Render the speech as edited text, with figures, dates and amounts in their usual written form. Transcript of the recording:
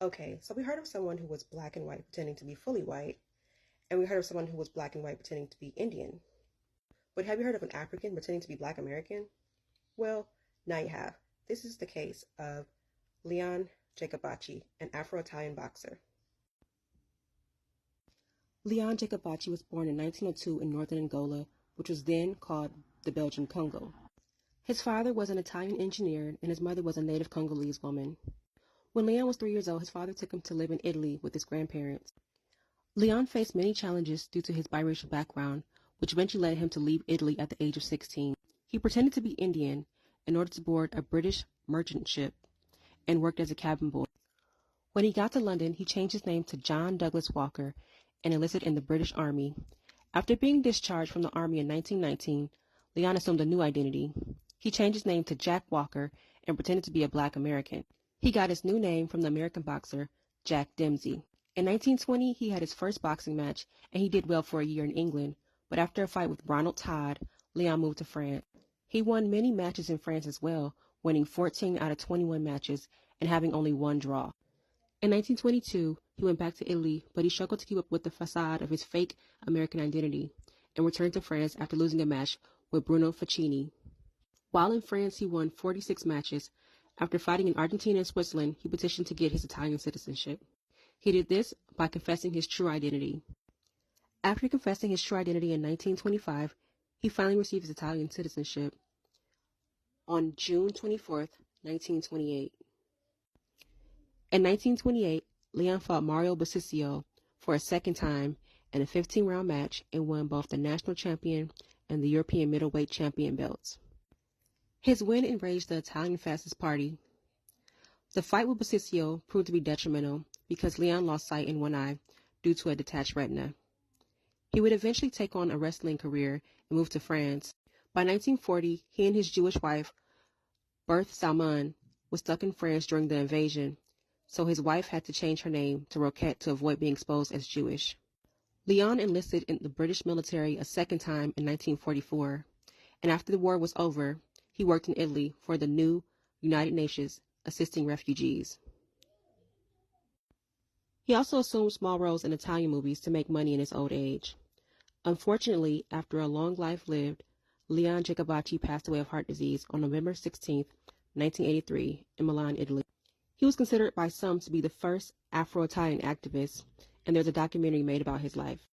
Okay, so we heard of someone who was black and white pretending to be fully white, and we heard of someone who was black and white pretending to be Indian. But have you heard of an African pretending to be Black American? Well, now you have. This is the case of Leon Jacovacci, an Afro-Italian boxer. Leon Jacovacci was born in 1902 in northern Angola, which was then called the Belgian Congo. His father was an Italian engineer, and his mother was a native Congolese woman. When Leon was 3 years old, his father took him to live in Italy with his grandparents. Leon faced many challenges due to his biracial background, which eventually led him to leave Italy at the age of 16. He pretended to be Indian in order to board a British merchant ship and worked as a cabin boy. When he got to London, he changed his name to John Douglas Walker and enlisted in the British Army. After being discharged from the Army in 1919, Leon assumed a new identity. He changed his name to Jack Walker and pretended to be a Black American. He got his new name from the American boxer Jack Dempsey. In 1920, he had his first boxing match, and he did well for a year in England, but after a fight with Ronald Todd, Leon moved to France. He won many matches in France as well, winning 14 out of 21 matches and having only one draw. In 1922, he went back to Italy, but he struggled to keep up with the facade of his fake American identity and returned to France after losing a match with Bruno Ficini. While in France, he won 46 matches. After fighting in Argentina and Switzerland, he petitioned to get his Italian citizenship. He did this by confessing his true identity. After confessing his true identity in 1925, he finally received his Italian citizenship on June 24, 1928. In 1928, Leon fought Mario Bosisio for a second time in a 15-round match and won both the national champion and the European middleweight champion belts. His win enraged the Italian Fascist Party. The fight with Bosisio proved to be detrimental because Leon lost sight in one eye due to a detached retina. He would eventually take on a wrestling career and move to France. By 1940, he and his Jewish wife, Berthe Salmon, was stuck in France during the invasion, so his wife had to change her name to Roquette to avoid being exposed as Jewish. Leon enlisted in the British military a second time in 1944, and after the war was over, he worked in Italy for the new United Nations, assisting refugees. He also assumed small roles in Italian movies to make money in his old age. Unfortunately, after a long life lived, Leon Jacovacci passed away of heart disease on November 16, 1983, in Milan, Italy. He was considered by some to be the first Afro-Italian activist, and there's a documentary made about his life.